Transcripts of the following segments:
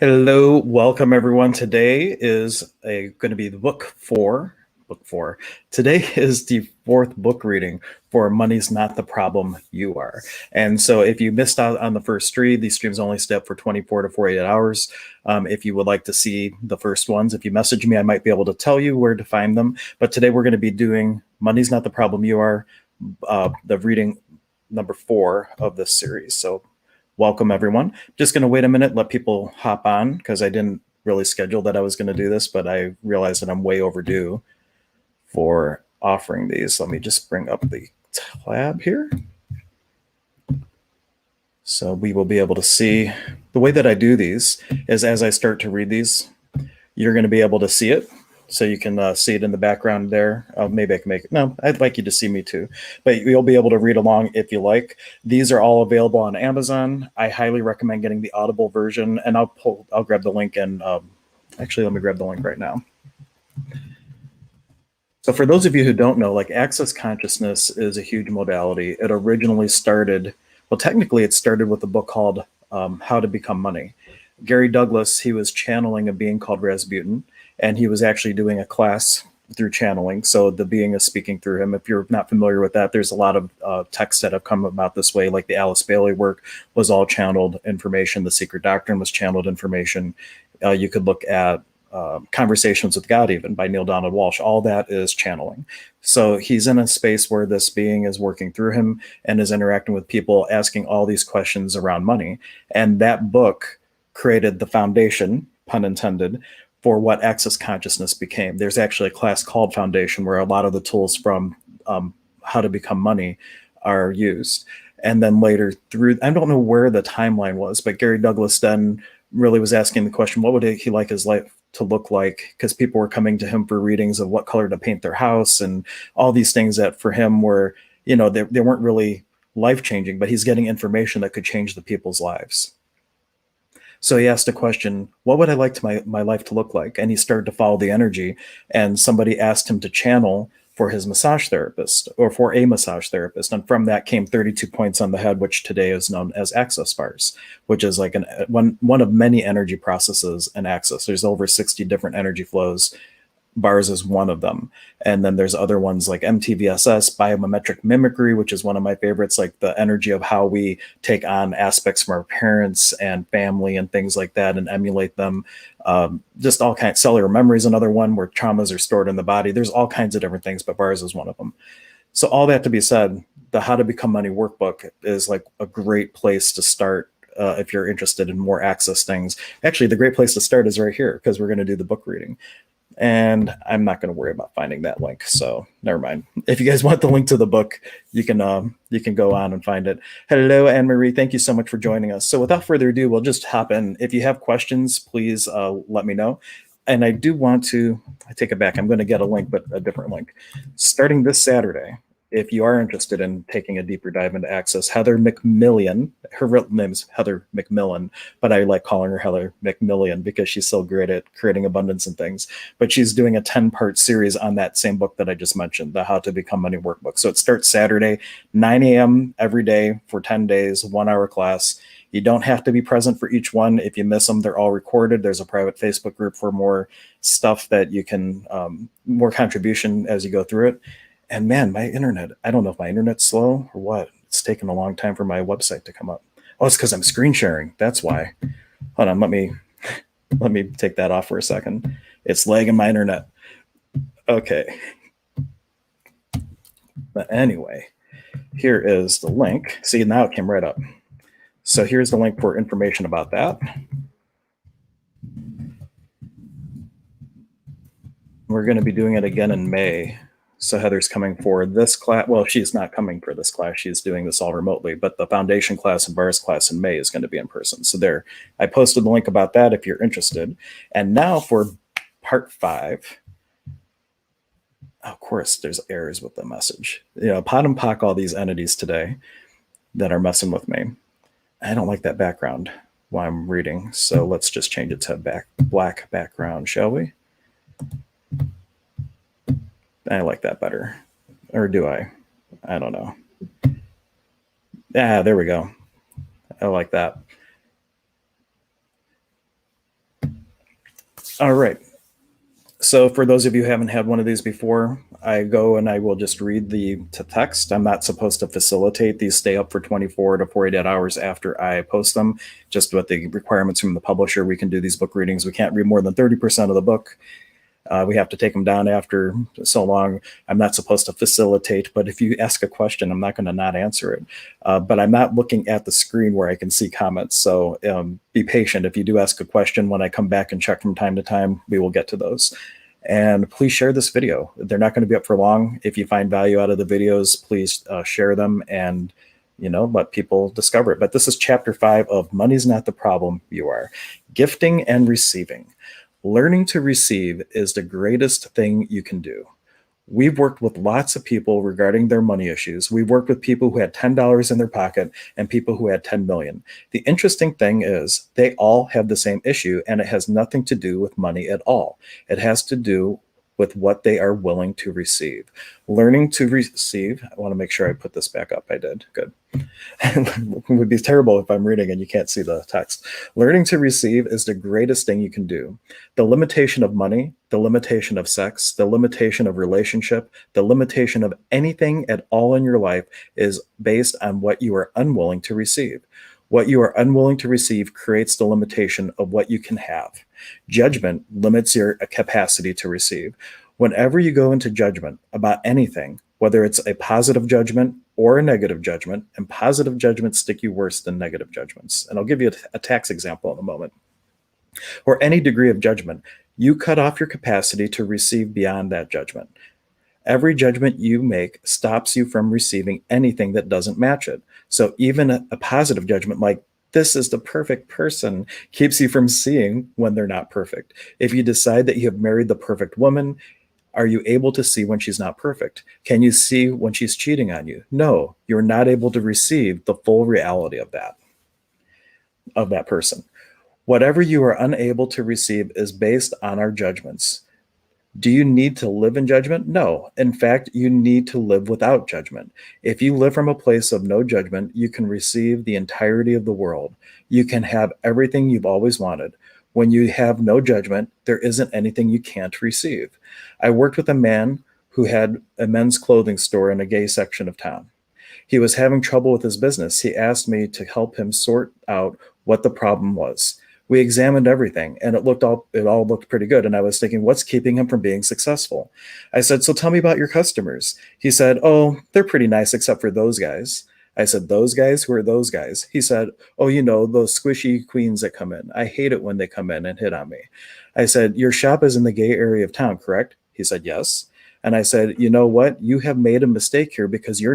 Hello, welcome everyone. Today is going to be the book four. Today is the fourth book reading for Money's Not the Problem, You Are. And so if you missed out on the first three, these streams only stay up for 24 to 48 hours. If you would like to see the first ones, if you message me, I might be able to tell you where to find them. But today we're going to be doing Money's Not the Problem, You Are, the reading number 4 of this series. So welcome everyone. Just going to wait a minute, let people hop on because I didn't really schedule that I was going to do this, but I realized that I'm way overdue for offering these. Let me just bring up the tab here. So we will be able to see the way that I do these is as I start to read these, you're going to be able to see it. So you can see it in the background there. Maybe I can make it. No, I'd like you to see me too. But you'll be able to read along if you like. These are all available on Amazon. I highly recommend getting the Audible version. And I'll grab the link and actually, let me grab the link right now. So for those of you who don't know, like Access Consciousness is a huge modality. It originally started, well, technically it started with a book called How to Become Money. Gary Douglas, he was channeling a being called Rasputin, and he was actually doing a class through channeling. So the being is speaking through him. If you're not familiar with that, there's a lot of texts that have come about this way, like the Alice Bailey work was all channeled information. The Secret Doctrine was channeled information. You could look at Conversations with God, even by Neil Donald Walsh. All that is channeling. So he's in a space where this being is working through him and is interacting with people, asking all these questions around money. And that book created the foundation, pun intended, for what Access Consciousness became. There's actually a class called Foundation where a lot of the tools from How to Become Money are used. And then later through, I don't know where the timeline was, but Gary Douglas then really was asking the question, what would he like his life to look like? Because people were coming to him for readings of what color to paint their house and all these things that for him were, they weren't really life-changing, but he's getting information that could change the people's lives. So he asked a question, what would I like my life to look like? And he started to follow the energy, and somebody asked him to channel for his massage therapist or for a massage therapist. And from that came 32 points on the head, which today is known as access bars, which is like one of many energy processes in access. There's over 60 different energy flows. Bars is one of them. And then there's other ones like MTVSS, biomimetic mimicry, which is one of my favorites, like the energy of how we take on aspects from our parents and family and things like that and emulate them. Just all kinds. Cellular memory is another one where traumas are stored in the body. There's all kinds of different things, but bars is one of them. So all that to be said, the How to Become Money workbook is like a great place to start if you're interested in more access things. Actually, the great place to start is right here because we're going to do the book reading. And I'm not going to worry about finding that link, so never mind. If you guys want the link to the book, you can go on and find it. Hello, Anne-Marie. Thank you so much for joining us. So without further ado, we'll just hop in. If you have questions, please let me know. And I do want to, I take it back. I'm going to get a link, but a different link. Starting this Saturday, if you are interested in taking a deeper dive into access, Heather McMillan, her real name is Heather McMillan, but I like calling her Heather McMillan because she's so great at creating abundance and things. But she's doing a 10-part series on that same book that I just mentioned, the How to Become Money workbook. So it starts Saturday, 9 a.m. every day for 10 days, 1-hour class. You don't have to be present for each one. If you miss them, they're all recorded. There's a private Facebook group for more stuff that you can, more contribution as you go through it. And man, my internet, I don't know if my internet's slow or what. It's taken a long time for my website to come up. Oh, it's because I'm screen sharing. That's why. Hold on, let me take that off for a second. It's lagging my internet. Okay. But anyway, here is the link. See, now it came right up. So here's the link for information about that. We're going to be doing it again in May. So Heather's coming for this class. Well, she's not coming for this class. She's doing this all remotely, but the foundation class and bars class in May is going to be in person. So there, I posted the link about that if you're interested. And now for part 5. Of course, there's errors with the message. Pot and pock all these entities today that are messing with me. I don't like that background while I'm reading. So let's just change it to black background, shall we? I like that better. Or do I? I don't know. Yeah, there we go. I like that. All right. So for those of you who haven't had one of these before, I go and I will just read the text. I'm not supposed to facilitate. These stay up for 24 to 48 hours after I post them. Just with the requirements from the publisher, we can do these book readings. We can't read more than 30% of the book. We have to take them down after so long. I'm not supposed to facilitate, but if you ask a question, I'm not going to not answer it. But I'm not looking at the screen where I can see comments. So be patient. If you do ask a question, when I come back and check from time to time, we will get to those. And please share this video. They're not going to be up for long. If you find value out of the videos, please share them and let people discover it. But this is chapter 5 of Money's Not the Problem, You Are. Gifting and Receiving. Learning to receive is the greatest thing you can do. We've worked with lots of people regarding their money issues. We've worked with people who had $10 in their pocket and people who had 10 million. The interesting thing is they all have the same issue, and it has nothing to do with money at all. It has to do with what they are willing to receive. Learning to receive, I want to make sure I put this back up. I did. Good. It would be terrible if I'm reading and you can't see the text. Learning to receive is the greatest thing you can do. The limitation of money, the limitation of sex, the limitation of relationship, the limitation of anything at all in your life is based on what you are unwilling to receive. What you are unwilling to receive creates the limitation of what you can have. Judgment limits your capacity to receive. Whenever you go into judgment about anything, whether it's a positive judgment or a negative judgment, and positive judgments stick you worse than negative judgments. And I'll give you a tax example in a moment. Or any degree of judgment, you cut off your capacity to receive beyond that judgment. Every judgment you make stops you from receiving anything that doesn't match it. So even a positive judgment like, this is the perfect person, keeps you from seeing when they're not perfect. If you decide that you have married the perfect woman, are you able to see when she's not perfect? Can you see when she's cheating on you? No, you're not able to receive the full reality of that person. Whatever you are unable to receive is based on our judgments. Do you need to live in judgment? No. In fact, you need to live without judgment. If you live from a place of no judgment, you can receive the entirety of the world. You can have everything you've always wanted. When you have no judgment, there isn't anything you can't receive. I worked with a man who had a men's clothing store in a gay section of town. He was having trouble with his business. He asked me to help him sort out what the problem was. We examined everything, and it all looked pretty good. And I was thinking, what's keeping him from being successful? I said, so tell me about your customers. He said, oh, they're pretty nice except for those guys. I said, those guys? Who are those guys? He said, oh, those squishy queens that come in. I hate it when they come in and hit on me. I said, your shop is in the gay area of town, correct? He said, yes. And I said, you know what? You have made a mistake here because you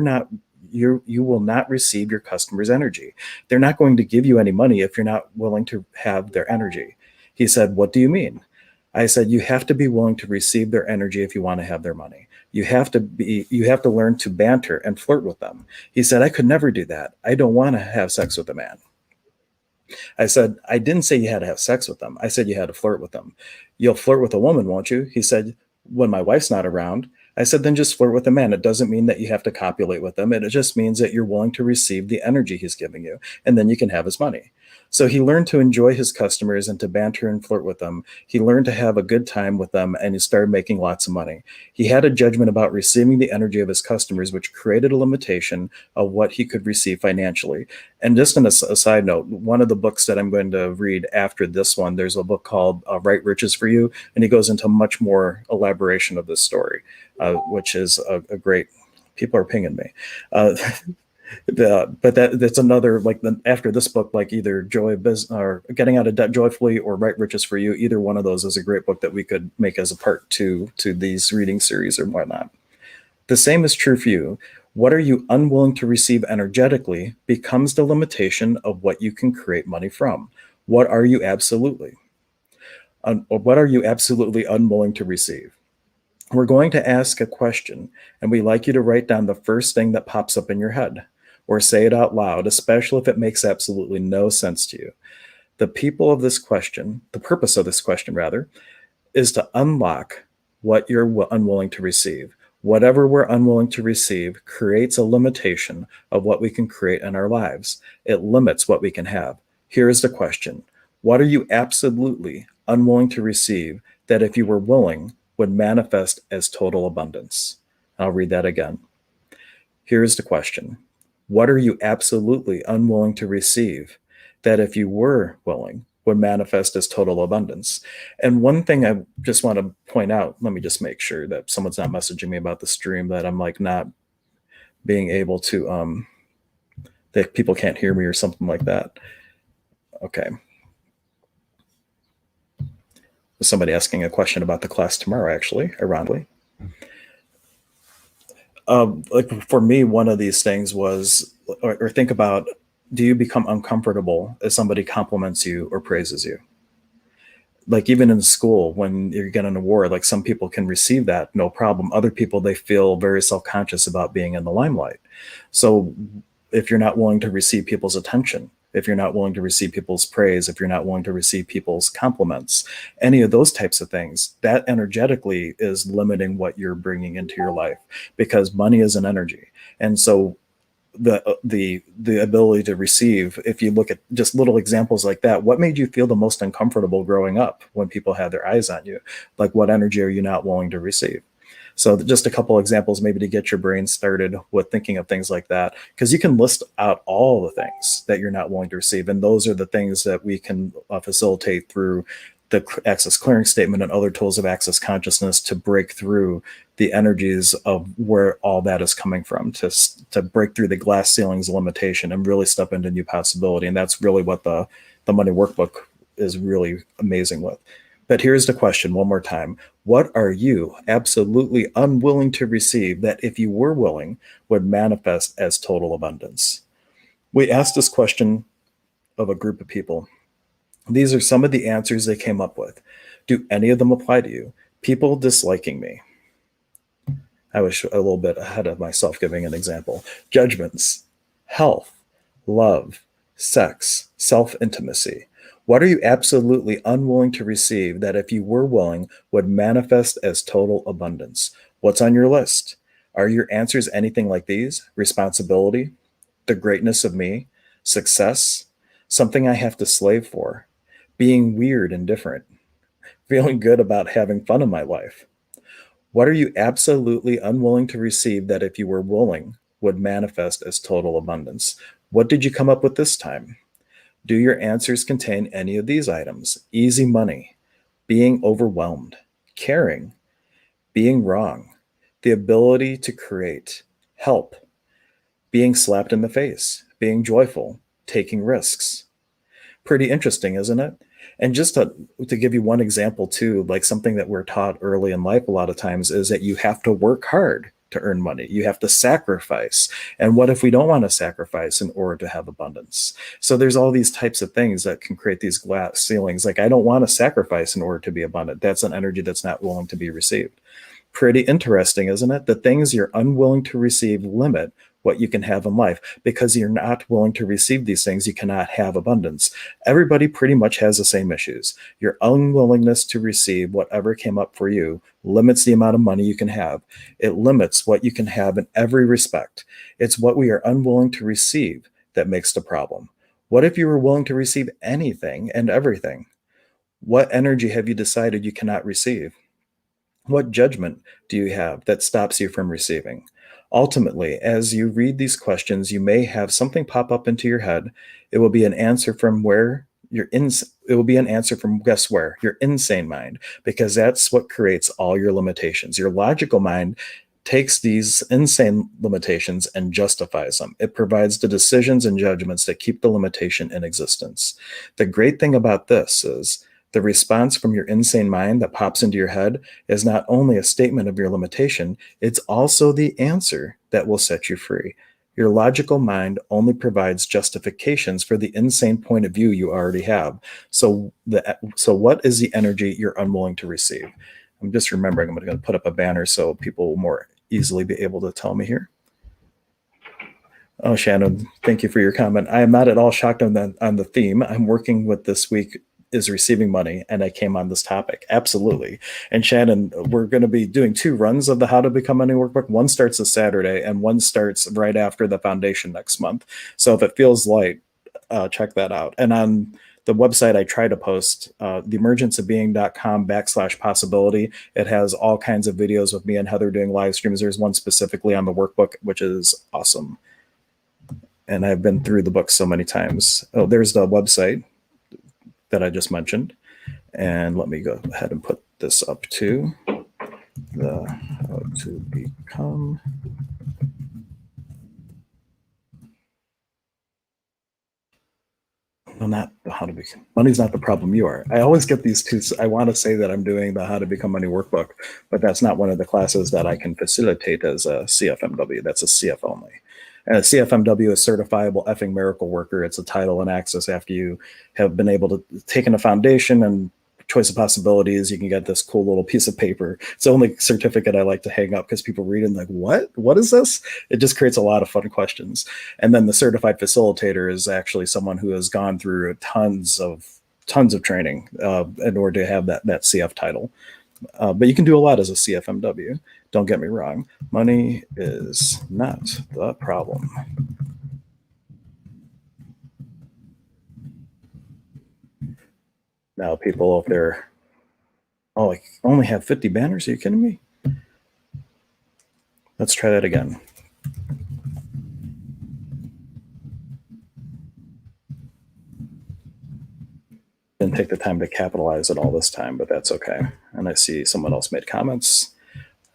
will not receive your customers' energy. They're not going to give you any money if you're not willing to have their energy. He said, what do you mean? I said, you have to be willing to receive their energy if you want to have their money. You have to learn to banter and flirt with them. He said, I could never do that. I don't want to have sex with a man. I said, I didn't say you had to have sex with them. I said you had to flirt with them. You'll flirt with a woman, won't you? He said, when my wife's not around. I said, then just flirt with a man. It doesn't mean that you have to copulate with him. It just means that you're willing to receive the energy he's giving you, and then you can have his money. So he learned to enjoy his customers and to banter and flirt with them. He learned to have a good time with them, and he started making lots of money. He had a judgment about receiving the energy of his customers, which created a limitation of what he could receive financially. And just on a side note, one of the books that I'm going to read after this one, there's a book called Right Riches for You, and he goes into much more elaboration of this story, which is a great, people are pinging me. But that's another, after this book, like either Joy of Business or Getting Out of Debt Joyfully or Right Riches for You, either one of those is a great book that we could make as a part two to these reading series or whatnot. The same is true for you. What are you unwilling to receive energetically becomes the limitation of what you can create money from. What are you absolutely unwilling to receive? We're going to ask a question, and we'd like you to write down the first thing that pops up in your head, or say it out loud, especially if it makes absolutely no sense to you. The purpose of this question, rather, is to unlock what you're unwilling to receive. Whatever we're unwilling to receive creates a limitation of what we can create in our lives. It limits what we can have. Here is the question. What are you absolutely unwilling to receive that if you were willing would manifest as total abundance? I'll read that again. Here's the question. What are you absolutely unwilling to receive that if you were willing would manifest as total abundance? And one thing I just want to point out, let me just make sure that someone's not messaging me about the stream, that I'm like not being able to, that people can't hear me or something like that. Okay. Somebody asking a question about the class tomorrow, actually, ironically. Like for me, one of these things was, or think about, do you become uncomfortable if somebody compliments you or praises you? Like even in school, when you get an award, like some people can receive that, no problem. Other people, they feel very self-conscious about being in the limelight. So if you're not willing to receive people's attention, if you're not willing to receive people's praise, if you're not willing to receive people's compliments, any of those types of things, that energetically is limiting what you're bringing into your life, because money is an energy. And so the ability to receive, if you look at just little examples like that, what made you feel the most uncomfortable growing up when people had their eyes on you? Like what energy are you not willing to receive? So just a couple examples maybe to get your brain started with thinking of things like that, because you can list out all the things that you're not willing to receive. And those are the things that we can facilitate through the access clearing statement and other tools of access consciousness to break through the energies of where all that is coming from, to break through the glass ceilings limitation and really step into new possibility. And that's really what the money workbook is really amazing with. But here's the question one more time. What are you absolutely unwilling to receive that if you were willing would manifest as total abundance? We asked this question of a group of people. These are some of the answers they came up with. Do any of them apply to you? People disliking me. I was a little bit ahead of myself giving an example. Judgments, health, love, sex, self-intimacy. What are you absolutely unwilling to receive that if you were willing would manifest as total abundance? What's on your list? Are your answers anything like these? Responsibility, the greatness of me, success, something I have to slave for, being weird and different, feeling good about having fun in my life. What are you absolutely unwilling to receive that if you were willing would manifest as total abundance? What did you come up with this time? Do your answers contain any of these items? Easy money, being overwhelmed, caring, being wrong, the ability to create, help, being slapped in the face, being joyful, taking risks. Pretty interesting, isn't it? And just to give you one example too, like something that we're taught early in life a lot of times is that you have to work hard to earn money. You have to sacrifice. And what if we don't want to sacrifice in order to have abundance? So there's all these types of things that can create these glass ceilings. Like, I don't want to sacrifice in order to be abundant. That's an energy that's not willing to be received. Pretty interesting, isn't it? The things you're unwilling to receive limit what you can have in life. Because you're not willing to receive these things, you cannot have abundance. Everybody pretty much has the same issues. Your unwillingness to receive whatever came up for you limits the amount of money you can have. It limits what you can have in every respect. It's what we are unwilling to receive that makes the problem. What if you were willing to receive anything and everything? What energy have you decided you cannot receive? What judgment do you have that stops you from receiving? Ultimately, as you read these questions, you may have something pop up into your head. It will be an answer from where it will be an answer from, guess where? Your insane mind, because that's what creates all your limitations. Your logical mind takes these insane limitations and justifies them. It provides the decisions and judgments that keep the limitation in existence. The great thing about this is the response from your insane mind that pops into your head is not only a statement of your limitation, it's also the answer that will set you free. Your logical mind only provides justifications for the insane point of view you already have. So what is the energy you're unwilling to receive? I'm just remembering, I'm going to put up a banner so people will more easily be able to tell me here. Oh, Shannon, thank you for your comment. I am not at all shocked on the theme. I'm working with this week is receiving money, and I came on this topic. Absolutely. And Shannon, we're going to be doing 2 runs of the How to Become Money Workbook. One starts this Saturday, and one starts right after the foundation next month. So if it feels light, check that out. And on the website I try to post, theemergenceofbeing.com/possibility. It has all kinds of videos with me and Heather doing live streams. There's one specifically on the workbook, which is awesome. And I've been through the book so many times. Oh, there's the website that I just mentioned. And let me go ahead and put this up too. The how to become. No, not the how to become. Money's not the problem, you are. I always get these two. I want to say that I'm doing the how to become money workbook, but that's not one of the classes that I can facilitate as a CFMW. That's a CF only. And a CFMW is certifiable effing miracle worker. It's a title and access after you have been able to take in a foundation and choice of possibilities. You can get this cool little piece of paper. It's the only certificate I like to hang up because people read it and like, what is this? It just creates a lot of fun questions. And then the certified facilitator is actually someone who has gone through tons of training in order to have that CF title. But you can do a lot as a CFMW. Don't get me wrong. Money is not the problem. Now, people out there, oh, I only have 50 banners. Are you kidding me? Let's try that again. Didn't take the time to capitalize it all this time, but that's okay. And I see someone else made comments.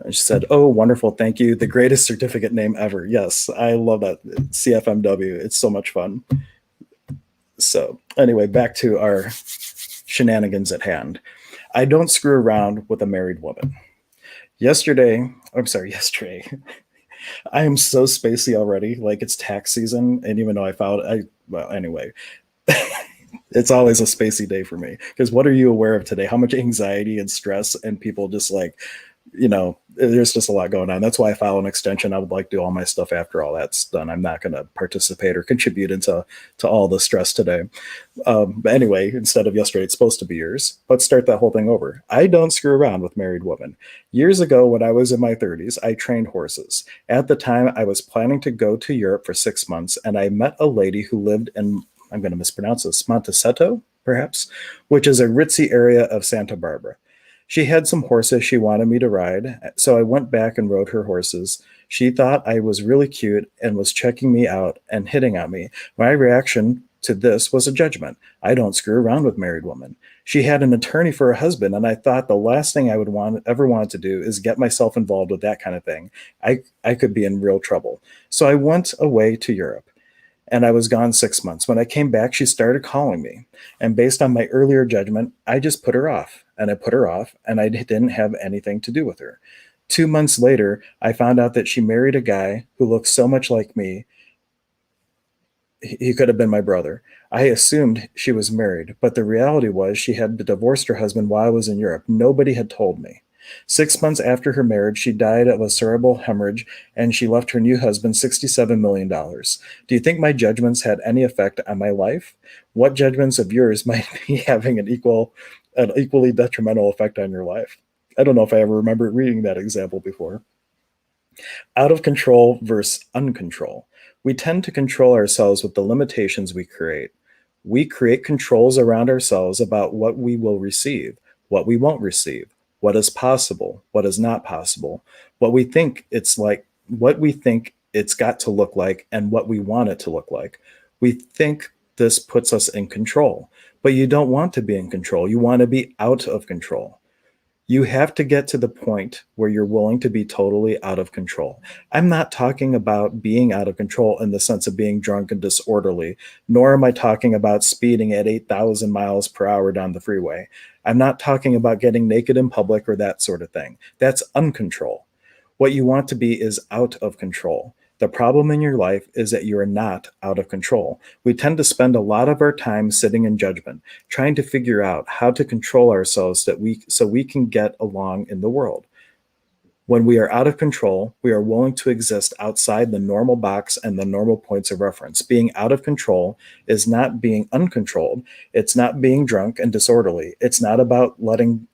And she said, oh, wonderful. Thank you. The greatest certificate name ever. Yes, I love that. CFMW. It's so much fun. So anyway, back to our shenanigans at hand. I don't screw around with a married woman. Yesterday, I am so spacey already. Like it's tax season. And even though well, anyway, it's always a spacey day for me. Because what are you aware of today? How much anxiety and stress and people just like, there's just a lot going on. That's why I file an extension. I would like to do all my stuff after all that's done. I'm not going to participate or contribute into all the stress today. But anyway, instead of yesterday, it's supposed to be yours. Let's start that whole thing over. I don't screw around with married women. Years ago, when I was in my 30s, I trained horses. At the time, I was planning to go to Europe for 6 months, and I met a lady who lived in, I'm going to mispronounce this, Montecito, perhaps, which is a ritzy area of Santa Barbara. She had some horses she wanted me to ride, so I went back and rode her horses. She thought I was really cute and was checking me out and hitting on me. My reaction to this was a judgment. I don't screw around with married women. She had an attorney for a husband, and I thought the last thing I would ever want to do is get myself involved with that kind of thing. I could be in real trouble. So I went away to Europe. And I was gone 6 months. When I came back, she started calling me. And based on my earlier judgment, I just put her off. And I put her off, and I didn't have anything to do with her. 2 months later, I found out that she married a guy who looked so much like me. He could have been my brother. I assumed she was married, but the reality was she had divorced her husband while I was in Europe. Nobody had told me. 6 months after her marriage, she died of a cerebral hemorrhage, and she left her new husband $67 million. Do you think my judgments had any effect on my life? What judgments of yours might be having an equally detrimental effect on your life? I don't know if I ever remember reading that example before. Out of control versus uncontrol. We tend to control ourselves with the limitations we create. We create controls around ourselves about what we will receive, what we won't receive, what is possible, what is not possible, what we think it's like, what we think it's got to look like, and what we want it to look like. We think this puts us in control, but you don't want to be in control. You want to be out of control. You have to get to the point where you're willing to be totally out of control. I'm not talking about being out of control in the sense of being drunk and disorderly, nor am I talking about speeding at 8,000 miles per hour down the freeway. I'm not talking about getting naked in public or that sort of thing. That's uncontrol. What you want to be is out of control. The problem in your life is that you are not out of control. We tend to spend a lot of our time sitting in judgment, trying to figure out how to control ourselves so we can get along in the world. When we are out of control, we are willing to exist outside the normal box and the normal points of reference. Being out of control is not being uncontrolled. It's not being drunk and disorderly. It's about not letting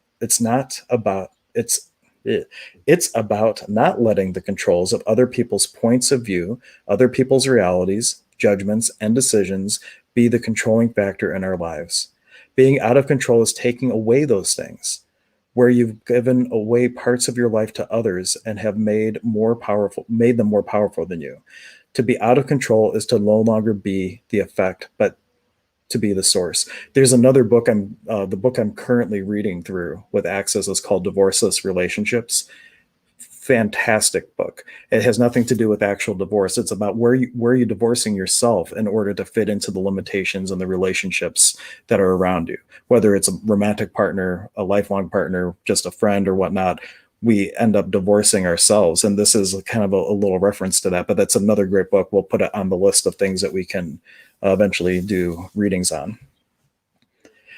the controls of other people's points of view, other people's realities, judgments, and decisions be the controlling factor in our lives. Being out of control is taking away those things, where you've given away parts of your life to others and have made them more powerful than you. To be out of control is to no longer be the effect, but to be the source. There's another book the book I'm currently reading through with Access is called Divorceless Relationships. Fantastic book. It has nothing to do with actual divorce. It's about where you divorcing yourself in order to fit into the limitations and the relationships that are around you. Whether it's a romantic partner, a lifelong partner, just a friend or whatnot, we end up divorcing ourselves. And this is kind of a little reference to that, but that's another great book. We'll put it on the list of things that we can eventually do readings on.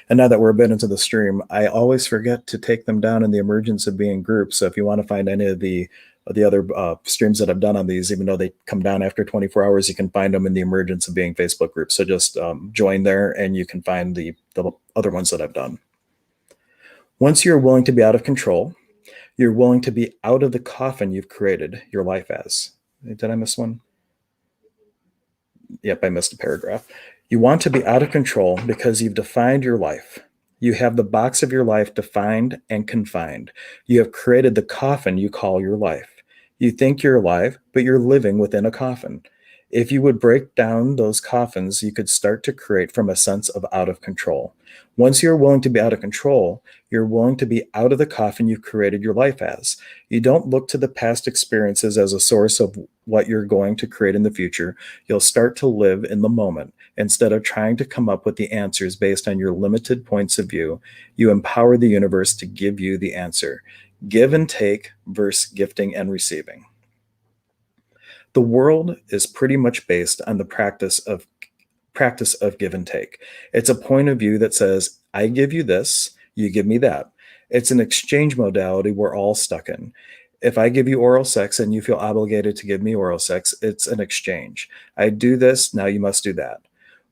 And now that we're a bit into the stream, I always forget to take them down in the emergence of being groups. So if you want to find any of the other streams that I've done on these, even though they come down after 24 hours, you can find them in the emergence of being Facebook groups. So just join there and you can find the other ones that I've done. Once you're willing to be out of control, you're willing to be out of the coffin you've created your life as. Did I miss one? Yep, I missed a paragraph. You want to be out of control because you've defined your life. You have the box of your life defined and confined. You have created the coffin you call your life. You think you're alive, but you're living within a coffin. If you would break down those coffins, you could start to create from a sense of out of control. Once you're willing to be out of control, you're willing to be out of the coffin you've created your life as. You don't look to the past experiences as a source of what you're going to create in the future. You'll start to live in the moment. Instead of trying to come up with the answers based on your limited points of view, you empower the universe to give you the answer. Give and take versus gifting and receiving. The world is pretty much based on the practice of give and take. It's a point of view that says, I give you this, you give me that. It's an exchange modality we're all stuck in. If I give you oral sex and you feel obligated to give me oral sex, it's an exchange. I do this, now you must do that.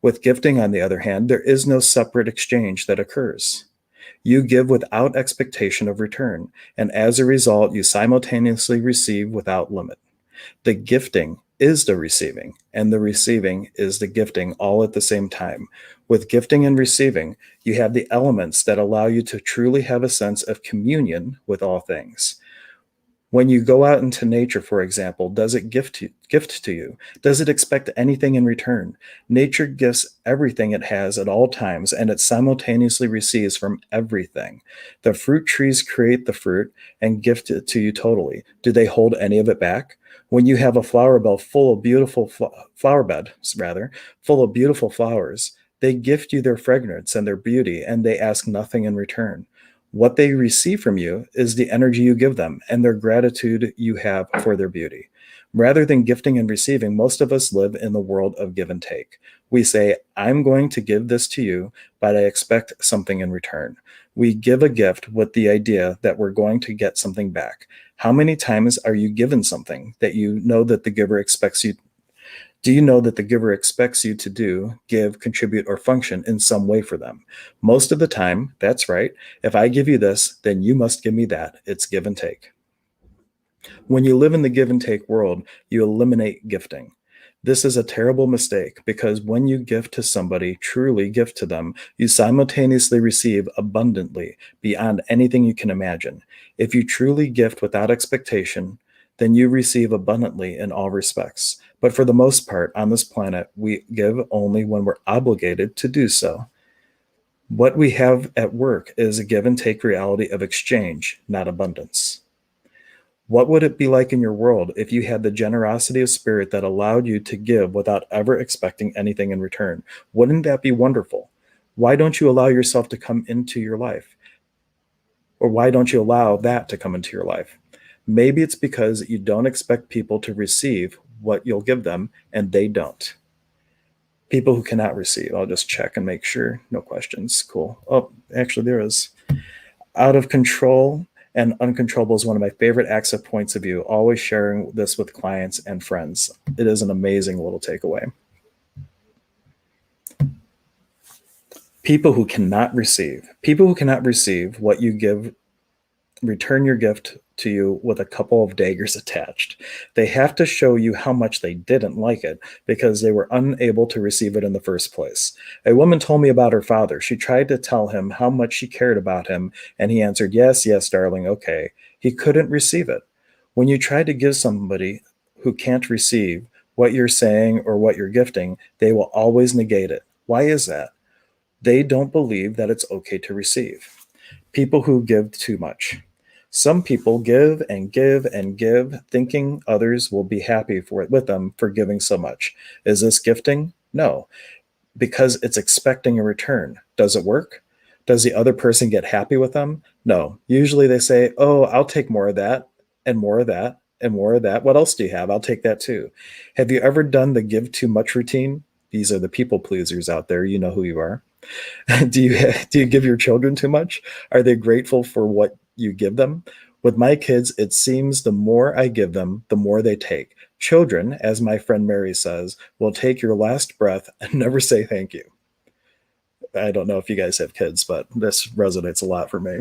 With gifting, on the other hand, there is no separate exchange that occurs. You give without expectation of return, and as a result, you simultaneously receive without limit. The gifting is the receiving, and the receiving is the gifting all at the same time. With gifting and receiving, you have the elements that allow you to truly have a sense of communion with all things. When you go out into nature, for example, does it gift to you? Does it expect anything in return? Nature gifts everything it has at all times, and it simultaneously receives from everything. The fruit trees create the fruit and gift it to you totally. Do they hold any of it back? When you have a flower bed full of beautiful full of beautiful flowers, they gift you their fragrance and their beauty, and they ask nothing in return. What they receive from you is the energy you give them and their gratitude you have for their beauty. Rather than gifting and receiving, most of us live in the world of give and take. We say, I'm going to give this to you, but I expect something in return. We give a gift with the idea that we're going to get something back. How many times are you given something that you know that the giver expects you? Do you know that the giver expects you to do, give, contribute, or function in some way for them? Most of the time, that's right. If I give you this, then you must give me that. It's give and take. When you live in the give and take world, you eliminate gifting. This is a terrible mistake because when you gift to somebody, truly gift to them, you simultaneously receive abundantly beyond anything you can imagine. If you truly gift without expectation, then you receive abundantly in all respects. But for the most part, on this planet, we give only when we're obligated to do so. What we have at work is a give and take reality of exchange, not abundance. What would it be like in your world if you had the generosity of spirit that allowed you to give without ever expecting anything in return? Wouldn't that be wonderful? Why don't you allow yourself to come into your life? Or why don't you allow that to come into your life? Maybe it's because you don't expect people to receive what you'll give them, and they don't. People who cannot receive. I'll just check and make sure. No questions. Cool. Oh, actually, there is. Out of control and uncontrollable is one of my favorite access points of view, always sharing this with clients and friends. It is an amazing little takeaway. People who cannot receive what you give return your gift to you with a couple of daggers attached. They have to show you how much they didn't like it because they were unable to receive it in the first place. A woman told me about her father. She tried to tell him how much she cared about him, and he answered, "Yes, yes, darling, okay." He couldn't receive it. When you try to give somebody who can't receive what you're saying or what you're gifting, they will always negate it. Why is that? They don't believe that it's okay to receive. People who give too much. Some people give and give and give, thinking others will be happy for it with them for giving so much. Is this gifting? No, because it's expecting a return. Does it work? Does the other person get happy with them? No. Usually they say, "Oh, I'll take more of that and more of that and more of that. What else do you have? I'll take that too." Have you ever done the give too much routine? These are the people pleasers out there. You know who you are. Do you give your children too much? Are they grateful for what you give them? With my kids, it seems the more I give them, the more they take. Children, as my friend Mary says, will take your last breath and never say thank you. I don't know if you guys have kids, but this resonates a lot for me.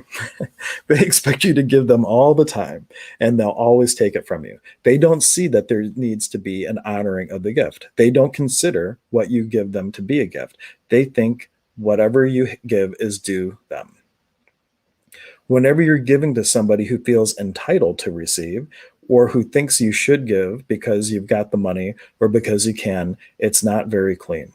They expect you to give them all the time, and they'll always take it from you. They don't see that there needs to be an honoring of the gift. They don't consider what you give them to be a gift. They think whatever you give is due them. Whenever you're giving to somebody who feels entitled to receive, or who thinks you should give because you've got the money or because you can, it's not very clean.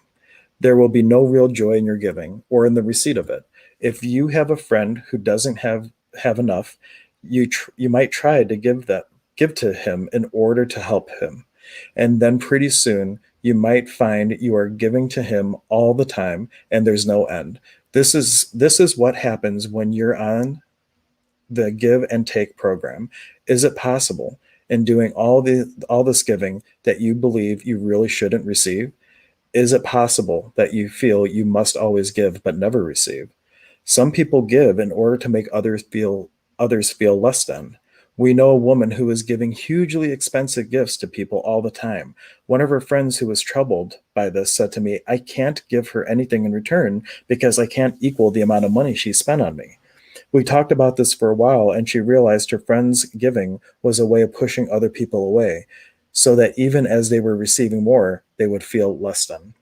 There will be no real joy in your giving or in the receipt of it. If you have a friend who doesn't have enough, you might try to give to him in order to help him. And then pretty soon you might find you are giving to him all the time and there's no end. This is what happens when you're on the give and take program. Is it possible in doing all this giving that you believe you really shouldn't receive? Is it possible that you feel you must always give but never receive? Some people give in order to make others feel less than. We know a woman who was giving hugely expensive gifts to people all the time. One of her friends who was troubled by this said to me, "I can't give her anything in return because I can't equal the amount of money she spent on me." We talked about this for a while, and she realized her friend's giving was a way of pushing other people away, so that even as they were receiving more, they would feel less than.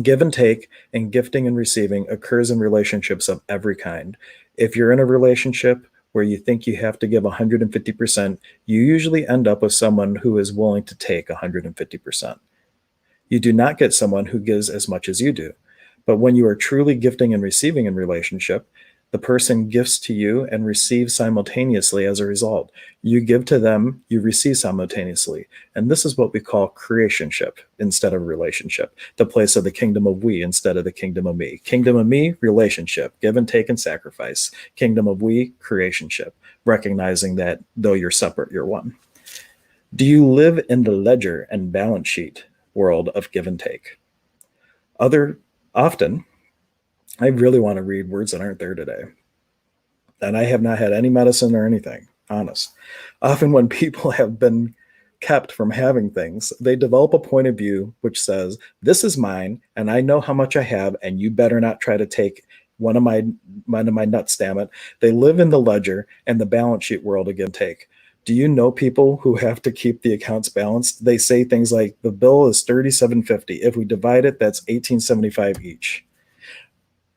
Give and take and gifting and receiving occurs in relationships of every kind. If you're in a relationship where you think you have to give 150%, you usually end up with someone who is willing to take 150%. You do not get someone who gives as much as you do. But when you are truly gifting and receiving in relationship, the person gifts to you and receives simultaneously as a result. You give to them, you receive simultaneously. And this is what we call creationship instead of relationship, the place of the kingdom of we instead of the kingdom of me. Kingdom of me, relationship, give and take and sacrifice. Kingdom of we, creationship, recognizing that though you're separate, you're one. Do you live in the ledger and balance sheet world of give and take? Other often, I really want to read words that aren't there today. And I have not had any medicine or anything, honest. Often, when people have been kept from having things, they develop a point of view which says, "This is mine, and I know how much I have, and you better not try to take one of my nuts, damn it." They live in the ledger and the balance sheet world of give and take. Do you know people who have to keep the accounts balanced? They say things like, "The bill is 37.50. If we divide it, that's 18.75 each."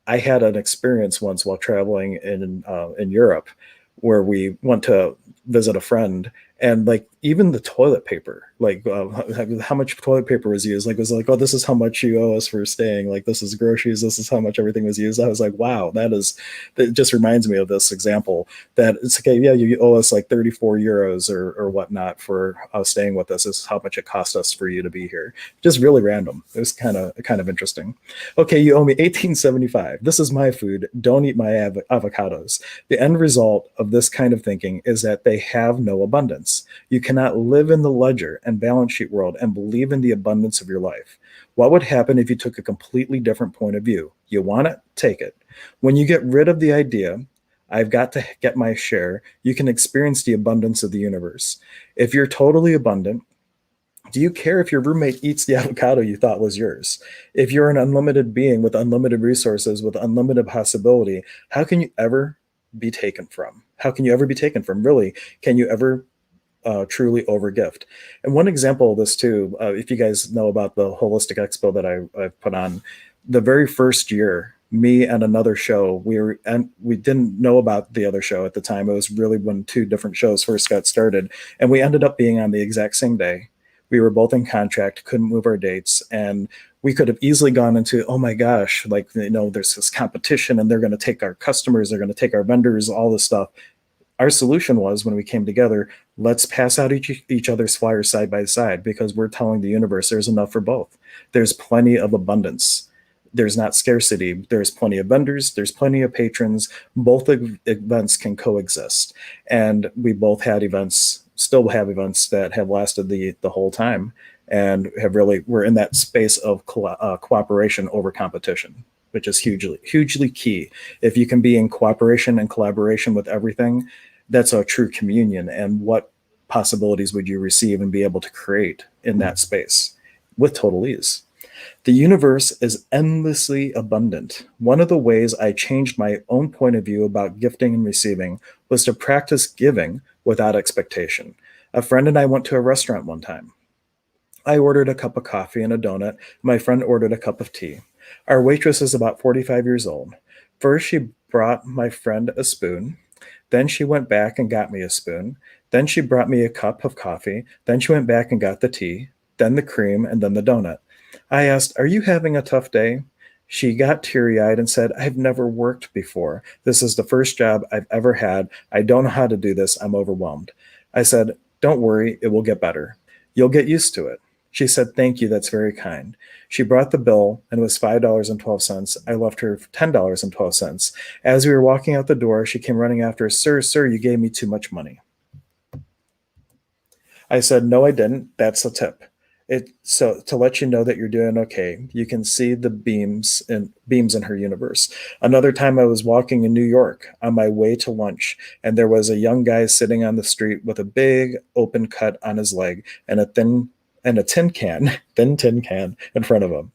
I had an experience once while traveling in Europe, where we went to visit a friend, and like even the toilet paper, like how much toilet paper was used, like it was like, "Oh, this is how much you owe us for staying. Like this is groceries. This is how much everything was used." I was like, "Wow, that just reminds me of this example that it's okay. Yeah, you owe us like 34 euros or whatnot for staying with us. This is how much it cost us for you to be here." Just really random. It was kind of interesting. "Okay, you owe me 18.75. This is my food. Don't eat my avocados." The end result of this kind of thinking is that they have no abundance. You cannot live in the ledger and balance sheet world and believe in the abundance of your life. What would happen if you took a completely different point of view? You want it? Take it. When you get rid of the idea, "I've got to get my share," you can experience the abundance of the universe. If you're totally abundant, do you care if your roommate eats the avocado you thought was yours? If you're an unlimited being with unlimited resources, with unlimited possibility, how can you ever be taken from? How can you ever be taken from? Really, can you ever truly overgift? And one example of this too, if you guys know about the Holistic Expo that I've put on, the very first year, me and another show, we didn't know about the other show at the time. It was really when two different shows first got started, and we ended up being on the exact same day. We were both in contract, couldn't move our dates, and we could have easily gone into, oh my gosh, like, there's this competition and they're going to take our customers, they're going to take our vendors, all this stuff. Our solution was, when we came together, let's pass out each other's flyers side by side, because we're telling the universe there's enough for both. There's plenty of abundance. There's not scarcity. There's plenty of vendors. There's plenty of patrons. Both events can coexist. And we both had events, still have events that have lasted the whole time, and we're in that space of cooperation over competition, which is hugely key. If you can be in cooperation and collaboration with everything, that's a true communion. And what possibilities would you receive and be able to create in that space with total ease? The universe is endlessly abundant. One of the ways I changed my own point of view about gifting and receiving was to practice giving without expectation. A friend and I went to a restaurant one time. I ordered a cup of coffee and a donut. My friend ordered a cup of tea. Our waitress is about 45 years old. First, she brought my friend a spoon. Then she went back and got me a spoon. Then she brought me a cup of coffee. Then she went back and got the tea, then the cream, and then the donut. I asked, "Are you having a tough day?" She got teary-eyed and said, "I've never worked before. This is the first job I've ever had. I don't know how to do this. I'm overwhelmed." I said, "Don't worry, it will get better. You'll get used to it." She said, "Thank you, that's very kind." She brought the bill, and it was $5.12. I left her $10.12. As we were walking out the door, she came running after us. Sir, you gave me too much money." I said, "No, I didn't. That's a tip." So to let you know that you're doing okay. You can see the beams in her universe. Another time, I was walking in New York on my way to lunch, and there was a young guy sitting on the street with a big open cut on his leg and a tin can, thin tin can in front of him.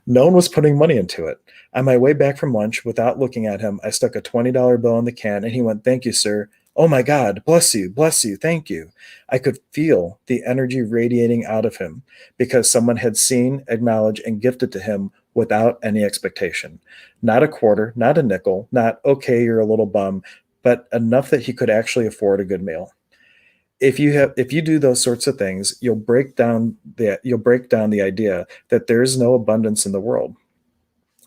No one was putting money into it. On my way back from lunch, without looking at him, I stuck a $20 bill in the can, and he went, "Thank you, sir." "Oh my God, bless you, thank you." I could feel the energy radiating out of him, because someone had seen, acknowledged, and gifted to him without any expectation. Not a quarter, not a nickel, not, "Okay, you're a little bum," but enough that he could actually afford a good meal. If you do those sorts of things, you'll break down the idea that there is no abundance in the world.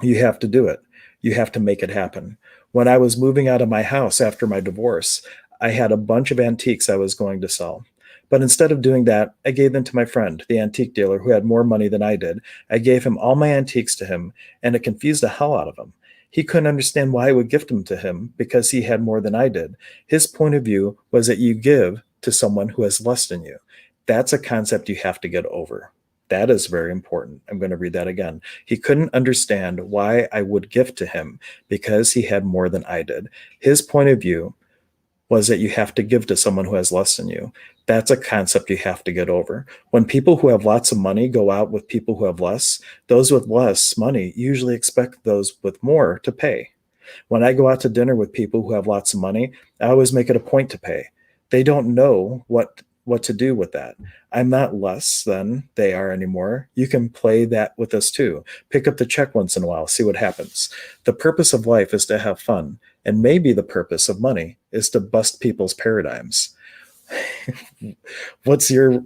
You have to do it. You have to make it happen. When I was moving out of my house after my divorce, I had a bunch of antiques I was going to sell. But instead of doing that, I gave them to my friend, the antique dealer, who had more money than I did. I gave him all my antiques to him, and it confused the hell out of him. He couldn't understand why I would gift them to him, because he had more than I did. His point of view was that you give to someone who has less than you. That's a concept you have to get over. That is very important. I'm going to read that again. He couldn't understand why I would gift to him, because he had more than I did. His point of view was that you have to give to someone who has less than you. That's a concept you have to get over. When people who have lots of money go out with people who have less, those with less money usually expect those with more to pay. When I go out to dinner with people who have lots of money, I always make it a point to pay. They don't know what to do with that. I'm not less than they are anymore. You can play that with us too. Pick up the check once in a while, see what happens. The purpose of life is to have fun, and maybe the purpose of money is to bust people's paradigms. What you're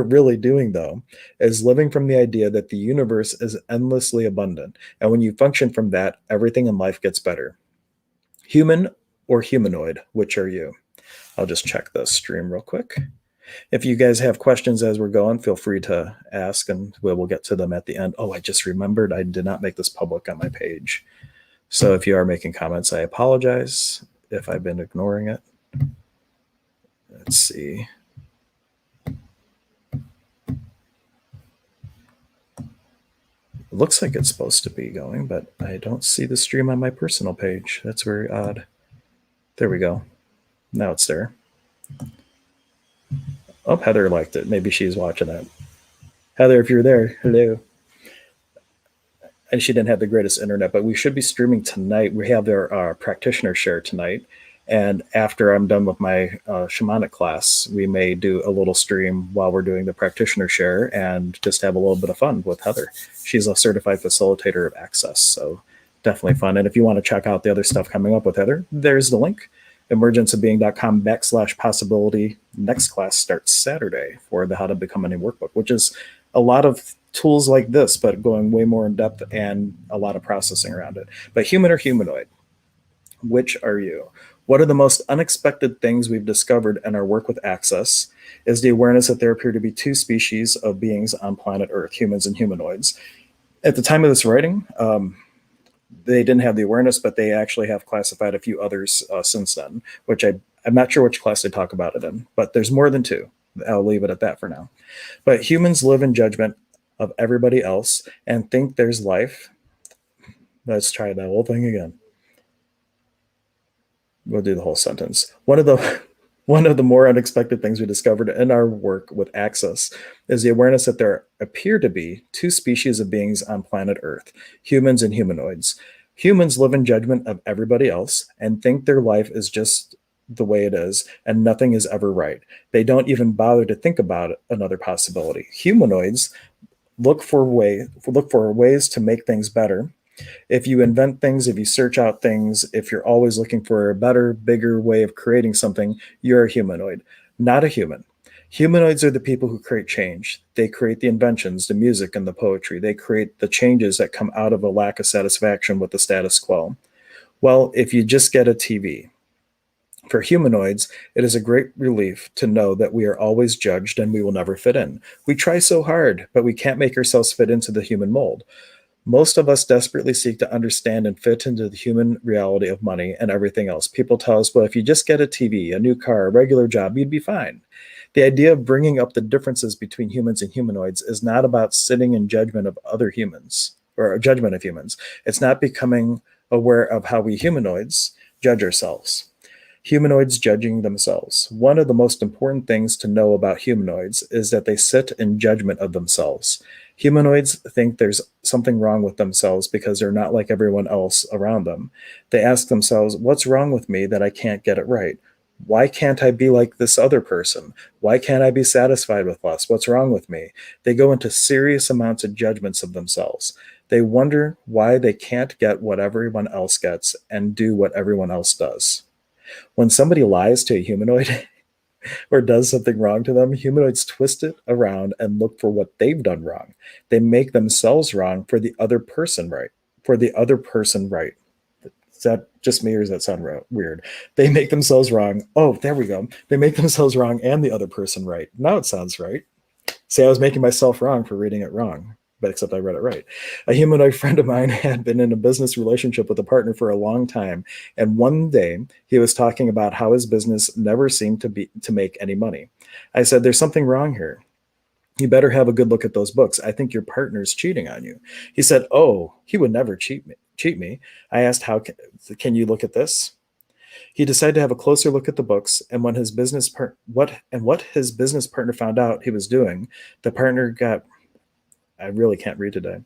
really doing, though, is living from the idea that the universe is endlessly abundant, and when you function from that, everything in life gets better. Human or humanoid, which are you? I'll just check the stream real quick. If you guys have questions as we're going, feel free to ask, and we'll get to them at the end. Oh, I just remembered I did not make this public on my page. So if you are making comments, I apologize if I've been ignoring it. Let's see. It looks like it's supposed to be going, but I don't see the stream on my personal page. That's very odd. There we go. Now it's there. Oh, Heather liked it. Maybe she's watching it. Heather, if you're there, hello. and she didn't have the greatest internet, but we should be streaming tonight. We have their practitioner share tonight. And after I'm done with my shamanic class, we may do a little stream while we're doing the practitioner share and just have a little bit of fun with Heather. She's a certified facilitator of access. So definitely fun. And if you want to check out the other stuff coming up with Heather, there's the link, emergenceofbeing.com/possibility. Next class starts Saturday for the How to Become Money workbook, which is a lot of tools like this, but going way more in depth and a lot of processing around it. But human or humanoid, which are you? What are the most unexpected things we've discovered in our work with Access is the awareness that there appear to be two species of beings on planet Earth, humans and humanoids. At the time of this writing, they didn't have the awareness, but they actually have classified a few others since then, which I'm not sure which class they talk about it in, but there's more than two. I'll leave it at that for now. But humans live in judgment of everybody else and think there's life. Let's try that whole thing again. We'll do the whole sentence. One of the more unexpected things we discovered in our work with Access is the awareness that there appear to be two species of beings on planet Earth, humans and humanoids. Humans live in judgment of everybody else and think their life is just the way it is and nothing is ever right. They don't even bother to think about another possibility. Humanoids look for ways to make things better. If you invent things, if you search out things, if you're always looking for a better, bigger way of creating something, you're a humanoid, not a human. Humanoids are the people who create change. They create the inventions, the music, and the poetry. They create the changes that come out of a lack of satisfaction with the status quo. Well, if you just get a TV, for humanoids, it is a great relief to know that we are always judged and we will never fit in. We try so hard, but we can't make ourselves fit into the human mold. Most of us desperately seek to understand and fit into the human reality of money and everything else. People tell us, well, if you just get a TV, a new car, a regular job, you'd be fine. The idea of bringing up the differences between humans and humanoids is not about sitting in judgment of other humans or a judgment of humans. It's not becoming aware of how we humanoids judge ourselves. Humanoids judging themselves. One of the most important things to know about humanoids is that they sit in judgment of themselves. Humanoids think there's something wrong with themselves because they're not like everyone else around them. They ask themselves, what's wrong with me that I can't get it right? Why can't I be like this other person? Why can't I be satisfied with less? What's wrong with me? They go into serious amounts of judgments of themselves. They wonder why they can't get what everyone else gets and do what everyone else does. When somebody lies to a humanoid or does something wrong to them, humanoids twist it around and look for what they've done wrong. They make themselves wrong for the other person right. For the other person right. Is that just me or does that sound weird? They make themselves wrong. Oh, there we go. They make themselves wrong and the other person right. Now it sounds right. See, I was making myself wrong for reading it wrong, but except I read it right. A humanoid friend of mine had been in a business relationship with a partner for a long time, and one day he was talking about how his business never seemed to make any money. I said, "There's something wrong here. You better have a good look at those books. I think your partner's cheating on you." He said, "Oh, he would never cheat me." I asked, "How can you look at this?" He decided to have a closer look at the books, and when what his business partner found out he was doing, the partner got I really can't read today.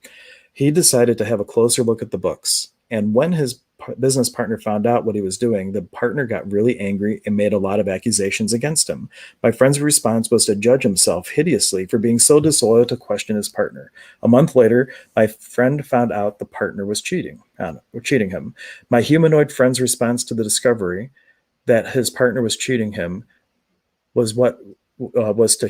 He decided to have a closer look at the books. And when his business partner found out what he was doing, the partner got really angry and made a lot of accusations against him. My friend's response was to judge himself hideously for being so disloyal to question his partner. A month later, my friend found out the partner was cheating him. My humanoid friend's response to the discovery that his partner was cheating him was what was to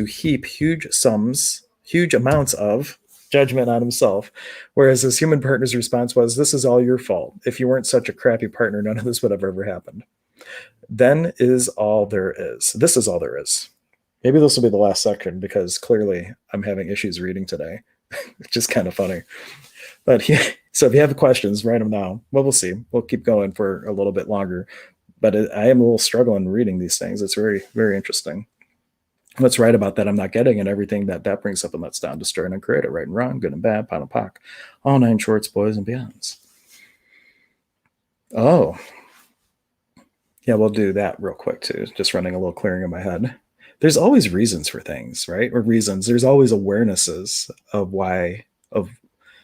heap huge amounts of judgment on himself, whereas his human partner's response was, "This is all your fault. If you weren't such a crappy partner, none of this would have ever happened." Then is all there is. This is all there is. Maybe this will be the last section because clearly I'm having issues reading today, which is kind of funny. But so if you have questions, write them now. Well, we'll see. We'll keep going for a little bit longer. But I am a little struggling reading these things. It's very, very interesting. What's right about that I'm not getting, and everything that brings up and lets down, destroy and uncreate it, right and wrong, good and bad, pot and pock, all nine shorts, boys and beyonds. Oh, yeah, we'll do that real quick too. Just running a little clearing in my head. There's always reasons for things, right? Or reasons. There's always awarenesses of why of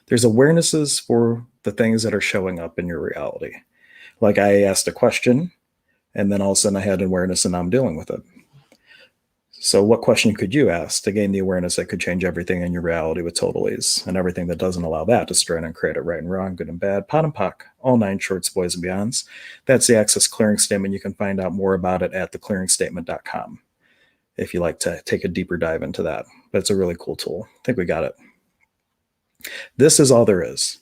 there's awarenesses for the things that are showing up in your reality. Like I asked a question, and then all of a sudden I had awareness and now I'm dealing with it. So what question could you ask to gain the awareness that could change everything in your reality with total ease, and everything that doesn't allow that to strain and create it, right and wrong, good and bad, pot and pock, all nine shorts, boys and beyonds? That's the Access Clearing Statement. You can find out more about it at theclearingstatement.com if you like to take a deeper dive into that. But it's a really cool tool. I think we got it. This is all there is.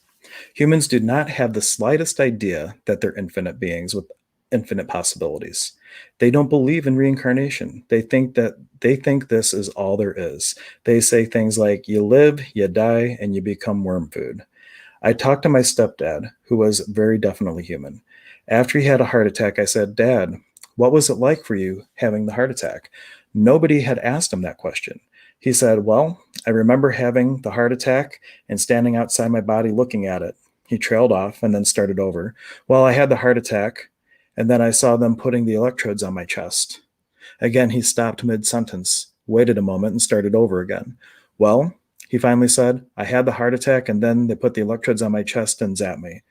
Humans do not have the slightest idea that they're infinite beings with infinite possibilities. They don't believe in reincarnation. They think this is all there is. They say things like, you live, you die, and you become worm food. I talked to my stepdad, who was very definitely human. After he had a heart attack, I said, Dad, what was it like for you having the heart attack? Nobody had asked him that question. He said, well, I remember having the heart attack and standing outside my body looking at it. He trailed off and then started over. Well, I had the heart attack, and then I saw them putting the electrodes on my chest. Again, he stopped mid-sentence, waited a moment, and started over again. Well, he finally said, I had the heart attack, and then they put the electrodes on my chest and zapped me.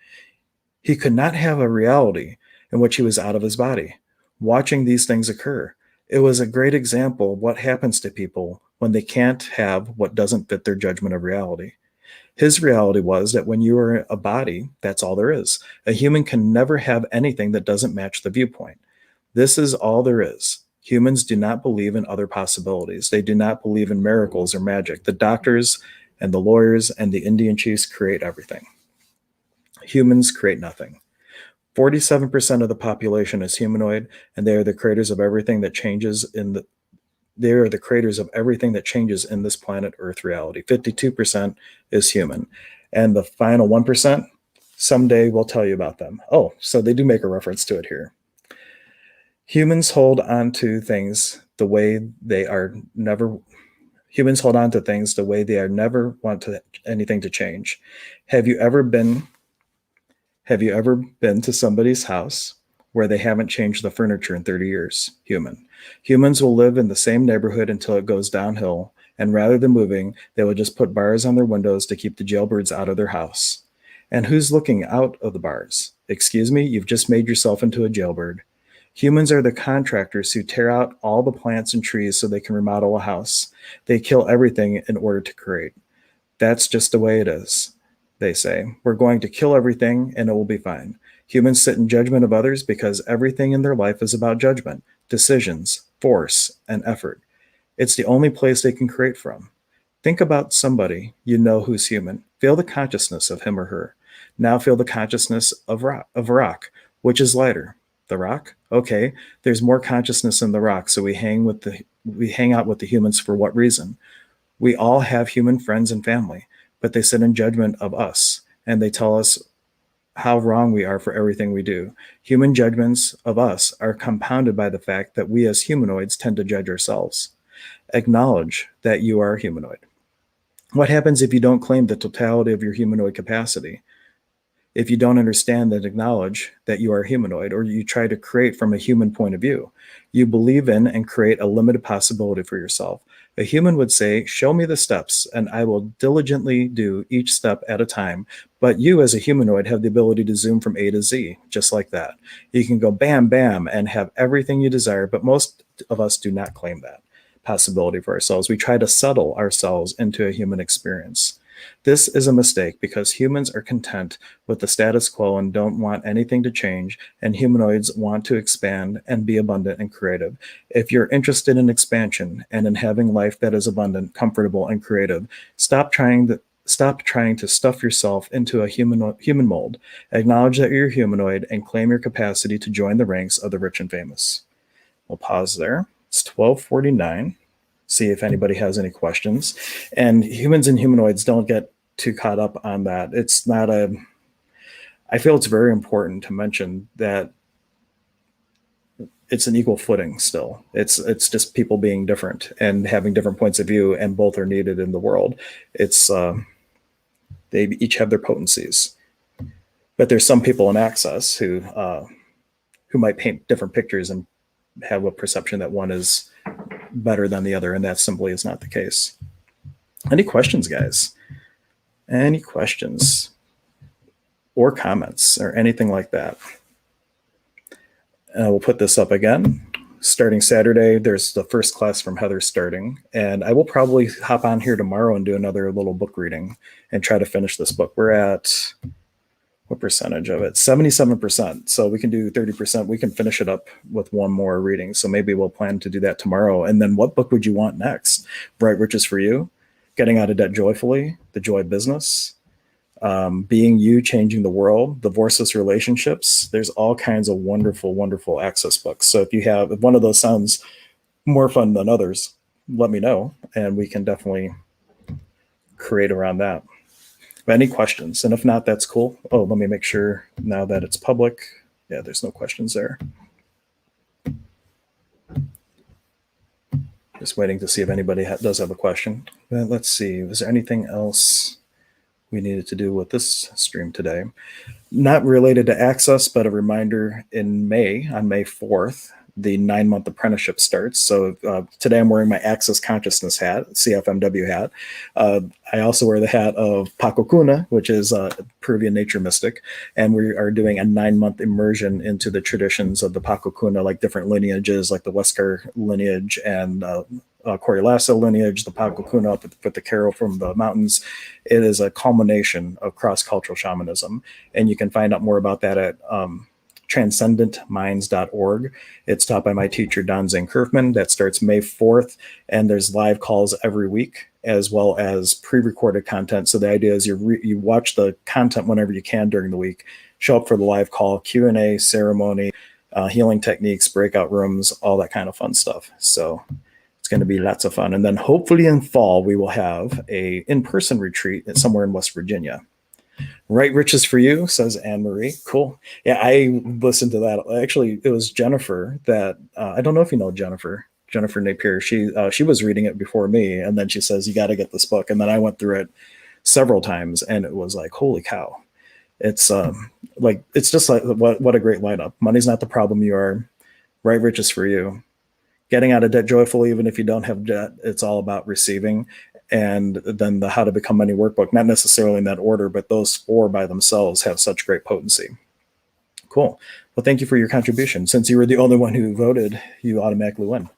He could not have a reality in which he was out of his body, watching these things occur. It was a great example of what happens to people when they can't have what doesn't fit their judgment of reality. His reality was that when you are a body, that's all there is. A human can never have anything that doesn't match the viewpoint. This is all there is. Humans do not believe in other possibilities. They do not believe in miracles or magic. The doctors and the lawyers and the Indian chiefs create everything. Humans create nothing. 47% of the population is humanoid, and they are the creators of everything that changes in the they are the creators of everything that changes in this planet Earth reality. 52% is human. And the final 1%, someday we'll tell you about them. Oh, so they do make a reference to it here. Humans hold on to things the way they are never Humans hold on to things the way they are never want anything to change. Have you ever been to somebody's house where they haven't changed the furniture in 30 years? Humans will live in the same neighborhood until it goes downhill, and rather than moving, they will just put bars on their windows to keep the jailbirds out of their house. And who's looking out of the bars? Excuse me, you've just made yourself into a jailbird. Humans are the contractors who tear out all the plants and trees so they can remodel a house. They kill everything in order to create. That's just the way it is. They say, we're going to kill everything and it will be fine. Humans sit in judgment of others because everything in their life is about judgment, decisions, force, and effort. It's the only place they can create from. Think about somebody you know who's human. Feel the consciousness of him or her. Now feel the consciousness of rock. Which is lighter? The rock? Okay, there's more consciousness in the rock, so we hang out with the humans for what reason? We all have human friends and family, but they sit in judgment of us, and they tell us how wrong we are for everything we do. Human judgments of us are compounded by the fact that we as humanoids tend to judge ourselves. Acknowledge that you are a humanoid. What happens if you don't claim the totality of your humanoid capacity? If you don't understand and acknowledge that you are humanoid, or you try to create from a human point of view, you believe in and create a limited possibility for yourself. A human would say, show me the steps, and I will diligently do each step at a time. But you as a humanoid have the ability to zoom from A to Z, just like that. You can go bam, bam, and have everything you desire, but most of us do not claim that possibility for ourselves. We try to settle ourselves into a human experience. This is a mistake because humans are content with the status quo and don't want anything to change, and humanoids want to expand and be abundant and creative. If you're interested in expansion and in having life that is abundant, comfortable, and creative, stop trying to stuff yourself into a human mold. Acknowledge that you're humanoid and claim your capacity to join the ranks of the rich and famous. We'll pause there. It's 12:49. See if anybody has any questions. And humans and humanoids don't get too caught up on that. I feel it's very important to mention that it's an equal footing still. It's just people being different and having different points of view, and both are needed in the world. They each have their potencies. But there's some people in access who might paint different pictures and have a perception that one is better than the other, and that simply is not the case. Any questions, guys? Any questions or comments or anything like that? We'll put this up again. Starting Saturday, there's the first class from Heather starting, and I will probably hop on here tomorrow and do another little book reading and try to finish this book. We're at what percentage of it? 77%. So we can do 30%. We can finish it up with one more reading. So maybe we'll plan to do that tomorrow. And then what book would you want next? Bright Riches for You, Getting Out of Debt Joyfully, The Joy Business, Being You, Changing the World, Divorceless Relationships. There's all kinds of wonderful, wonderful access books. So if one of those sounds more fun than others, let me know, and we can definitely create around that. Any questions? And if not, that's cool. Oh, let me make sure now that it's public. Yeah, there's no questions there. Just waiting to see if anybody does have a question. Let's see. Was there anything else we needed to do with this stream today? Not related to Access, but a reminder on May 4th, the 9-month apprenticeship starts. So today I'm wearing my Access Consciousness hat, CFMW hat. I also wear the hat of Paco Cuna, which is a Peruvian nature mystic. And we are doing a 9-month immersion into the traditions of the Paco Cuna, like different lineages, like the Huescar lineage and Coriolazo lineage, the Paco Cuna up with the Caro from the mountains. It is a culmination of cross-cultural shamanism. And you can find out more about that at transcendentminds.org. It's taught by my teacher, Don Zane Kerfman. That starts May 4th, and there's live calls every week, as well as pre-recorded content. So the idea is you watch the content whenever you can during the week, show up for the live call, Q&A, ceremony, healing techniques, breakout rooms, all that kind of fun stuff. So it's going to be lots of fun. And then hopefully in fall, we will have a in-person retreat somewhere in West Virginia. Right Riches for You, says Anne Marie. Cool. Yeah, I listened to that. Actually, it was Jennifer that I don't know if you know Jennifer Napier. She was reading it before me, and then she says, you got to get this book. And then I went through it several times, and it was like, holy cow. It's it's just like what a great lineup. Money's Not the Problem You Are, Right Riches for You, Getting Out of Debt Joyfully, even if you don't have debt. It's all about receiving. And then the How to Become Money workbook, not necessarily in that order, but those 4 by themselves have such great potency. Cool. Well, thank you for your contribution. Since you were the only one who voted, you automatically win.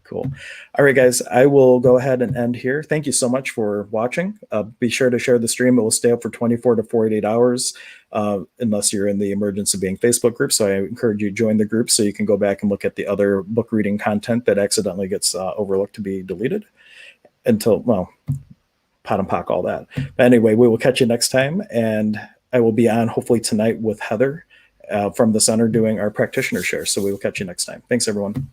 Cool. All right, guys, I will go ahead and end here. Thank you so much for watching. Be sure to share the stream. It will stay up for 24 to 48 hours, unless you're in the Emergence of Being Facebook group. So I encourage you to join the group so you can go back and look at the other book reading content that accidentally gets overlooked to be deleted. Until, well, pot and pock, all that. But anyway, we will catch you next time. And I will be on hopefully tonight with Heather from the center doing our practitioner share. So we will catch you next time. Thanks, everyone.